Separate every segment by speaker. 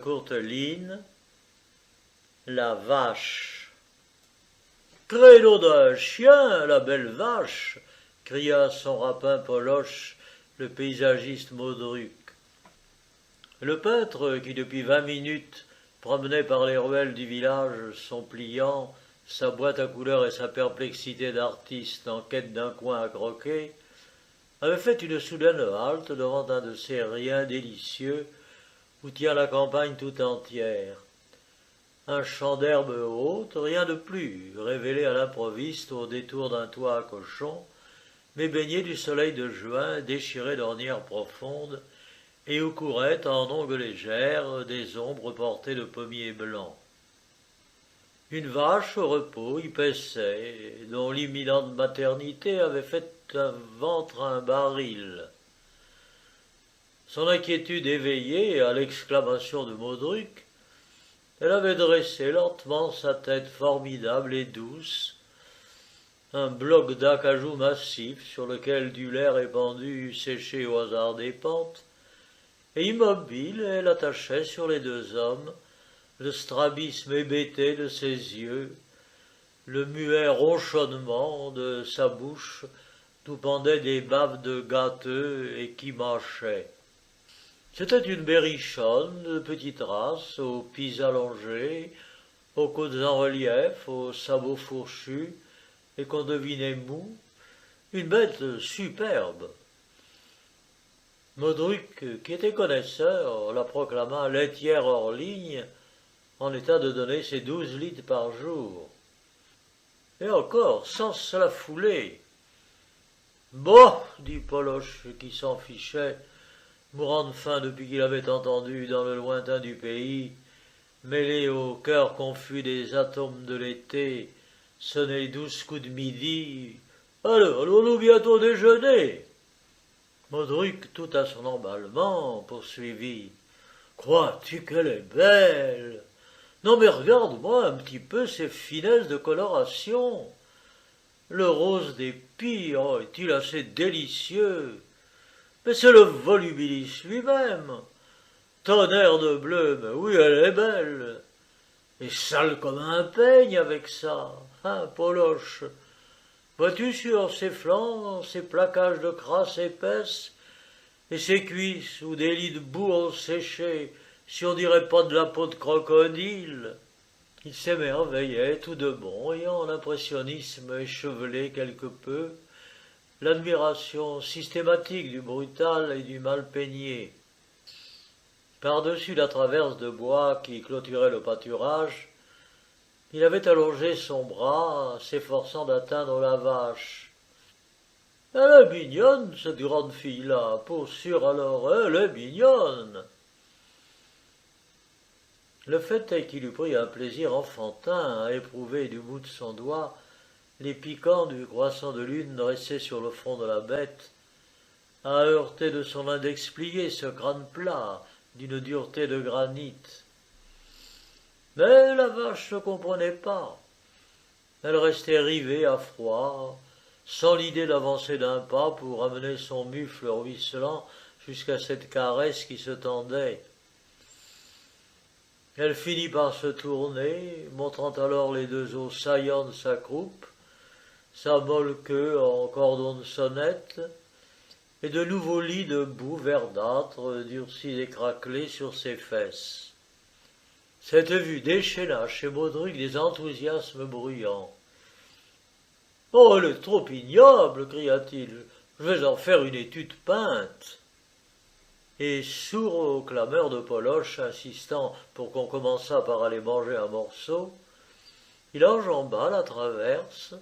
Speaker 1: courte ligne, la vache. Créneau d'un chien, la belle vache, cria son rapin Poloche, le paysagiste Modruc. Le peintre, qui depuis 20 minutes promenait par les ruelles du village son pliant, sa boîte à couleurs et sa perplexité d'artiste en quête d'un coin à croquer, avait fait une soudaine halte devant un de ces riens délicieux où tient la campagne tout entière. Un champ d'herbe haute, rien de plus, révélé à l'improviste au détour d'un toit à cochon, mais baigné du soleil de juin, déchiré d'ornières profondes, et où couraient en ongues légères des ombres portées de pommiers blancs. Une vache au repos y paissait, dont l'imminente maternité avait fait un ventre un baril. Son inquiétude éveillée à l'exclamation de Modruc, elle avait dressé lentement sa tête formidable et douce, un bloc d'acajou massif sur lequel du lait répandu eût séché au hasard des pentes, et immobile elle attachait sur les deux hommes le strabisme hébété de ses yeux, le muet ronchonnement de sa bouche d'où pendaient des baves de gâteux et qui mâchaient. C'était une berrichonne de petite race, aux pieds allongés, aux côtes en relief, aux sabots fourchus, et qu'on devinait mou, une bête superbe. Modruc, qui était connaisseur, la proclama laitière hors ligne, en état de donner ses 12 litres par jour. Et encore, sans se la fouler. Bon, dit Poloche, qui s'en fichait, mourant de faim depuis qu'il avait entendu dans le lointain du pays, mêlé au cœur confus des atomes de l'été, sonner 12 coups de midi. Alors, allons-nous bientôt déjeuner? Modruc, tout à son emballement, poursuivit. Crois-tu qu'elle est belle? Non mais regarde-moi un petit peu ces finesses de coloration. Le rose des pis, oh, est-il assez délicieux? Mais c'est le volubilis lui-même. Tonnerre de bleu, mais oui, elle est belle. Et sale comme un peigne avec ça, hein, Poloche? Vois-tu sur ses flancs, ces plaquages de crasse épaisse, et ses cuisses où des lits de boue ont séché, si on dirait pas de la peau de crocodile? Il s'émerveillait tout de bon, ayant l'impressionnisme échevelé quelque peu, l'admiration systématique du brutal et du mal peigné. Par-dessus la traverse de bois qui clôturait le pâturage, il avait allongé son bras, s'efforçant d'atteindre la vache. Elle est mignonne, cette grande fille-là, pour sûr alors, elle est mignonne. Le fait est qu'il eût pris un plaisir enfantin à éprouver du bout de son doigt les piquants du croissant de lune dressé sur le front de la bête, à heurter de son index plié ce crâne plat d'une dureté de granit. Mais la vache ne comprenait pas. Elle restait rivée à froid, sans l'idée d'avancer d'un pas pour amener son mufle ruisselant jusqu'à cette caresse qui se tendait. Elle finit par se tourner, montrant alors les deux os saillants de sa croupe, sa molle queue en cordon de sonnette, et de nouveaux lits de boue verdâtre durcis et craquelés sur ses fesses. Cette vue déchaîna chez Modruc des enthousiasmes bruyants. « Oh, elle est trop ignoble !» cria-t-il. « Je vais en faire une étude peinte. » Et sourd aux clameurs de Poloche insistant pour qu'on commençât par aller manger un morceau, il enjamba la traverse,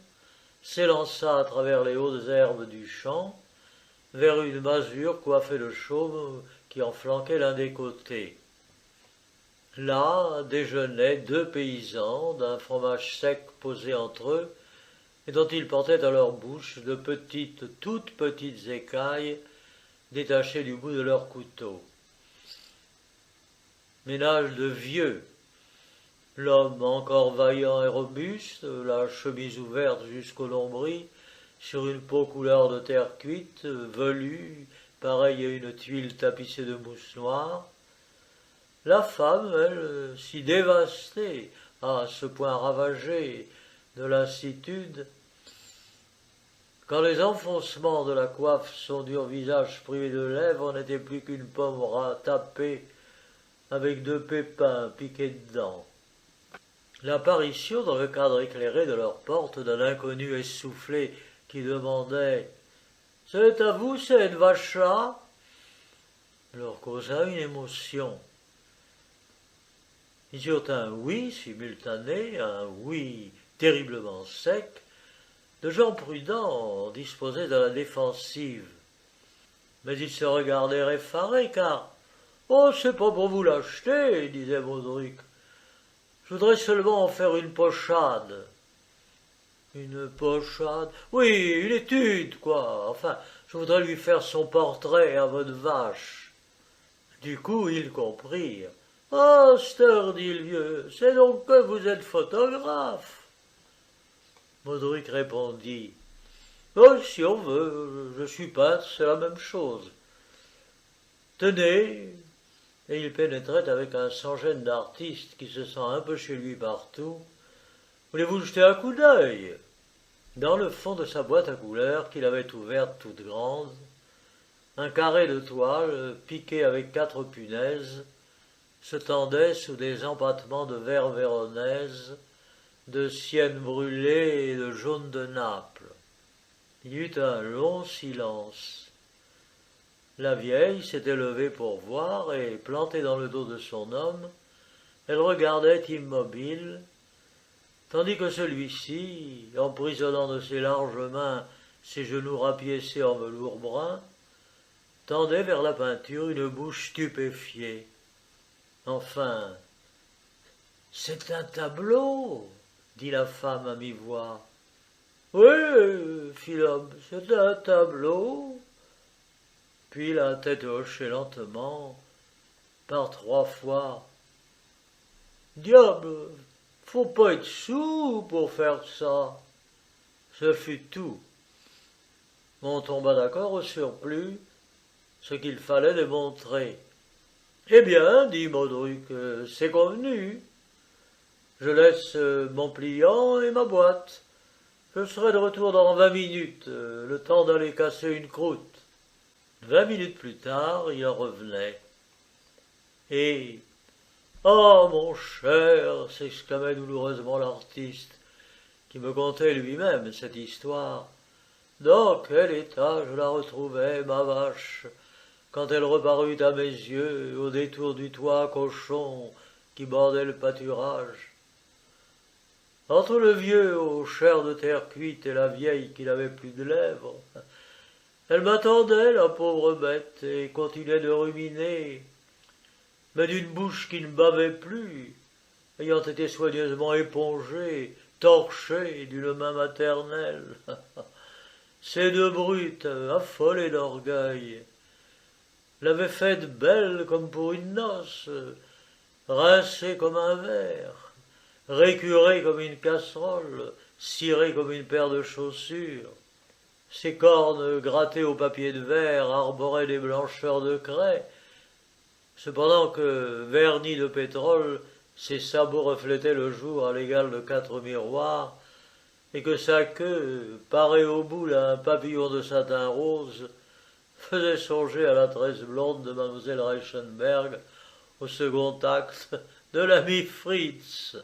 Speaker 1: s'élança à travers les hautes herbes du champ, vers une masure coiffée de chaume qui en flanquait l'un des côtés. Là déjeunaient deux paysans d'un fromage sec posé entre eux, et dont ils portaient à leur bouche de petites, toutes petites écailles détachées du bout de leur couteau. Ménage de vieux, l'homme encore vaillant et robuste, la chemise ouverte jusqu'au nombril, sur une peau couleur de terre cuite, velue, pareille à une tuile tapissée de mousse noire, La femme, elle, si dévastée, à ce point ravagée de lassitude, quand les enfoncements de la coiffe son dur visage privé de lèvres n'était plus qu'une pomme tapée avec 2 pépins piqués dedans. L'apparition dans le cadre éclairé de leur porte d'un inconnu essoufflé qui demandait « C'est à vous cette vache-là » leur causa une émotion. Ils eurent un oui simultané, un oui terriblement sec, de gens prudents disposés à la défensive. Mais ils se regardèrent effarés, car « Oh, c'est pas pour vous l'acheter, disait Baudruc. Je voudrais seulement en faire une pochade. » Une pochade? Oui, une étude, quoi. Enfin, je voudrais lui faire son portrait à votre vache. Du coup, ils comprirent. Ah, Steur, dit le vieux, c'est donc que vous êtes photographe. Baudruc répondit. Oh, si on veut, je suis peintre, c'est la même chose. Tenez, et il pénétrait avec un sans-gêne d'artiste qui se sent un peu chez lui partout. Voulez-vous jeter un coup d'œil? Dans le fond de sa boîte à couleurs, qu'il avait ouverte toute grande, un carré de toile, piqué avec 4 punaises, se tendait sous des empâtements de vert véronèse, de sienne brûlée et de jaune de Naples. Il y eut un long silence. La vieille s'était levée pour voir, et, plantée dans le dos de son homme, elle regardait immobile, tandis que celui-ci, emprisonnant de ses larges mains ses genoux rapiécés en velours brun, tendait vers la peinture une bouche stupéfiée. Enfin, c'est un tableau, dit la femme à mi-voix. Oui, fit l'homme, c'est un tableau. Puis la tête hochée lentement, par 3 fois. Diable, faut pas être sourd pour faire ça. Ce fut tout. On tomba d'accord au surplus, ce qu'il fallait démontrer. Eh bien, dit Baudruc, c'est convenu. Je laisse mon pliant et ma boîte. Je serai de retour dans 20 minutes, le temps d'aller casser une croûte. 20 minutes plus tard, il revenait. Et « Ah, mon cher !» s'exclamait douloureusement l'artiste, qui me contait lui-même cette histoire. « Dans quel état je la retrouvai, ma vache, quand elle reparut à mes yeux au détour du toit cochon qui bordait le pâturage. Entre le vieux aux chairs de terre cuite et la vieille qui n'avait plus de lèvres, elle m'attendait, la pauvre bête, et continuait de ruminer, mais d'une bouche qui ne bavait plus, ayant été soigneusement épongée, torchée d'une main maternelle. Ces 2 brutes, affolées d'orgueil, l'avaient faite belle comme pour une noce, rincée comme un verre, récurée comme une casserole, cirée comme une paire de chaussures. Ses cornes grattées au papier de verre arboraient des blancheurs de craie, cependant que, vernis de pétrole, ses sabots reflétaient le jour à l'égal de 4 miroirs, et que sa queue, parée au bout d'un papillon de satin rose, faisait songer à la tresse blonde de Mademoiselle Reichenberg au second acte de l'ami Fritz.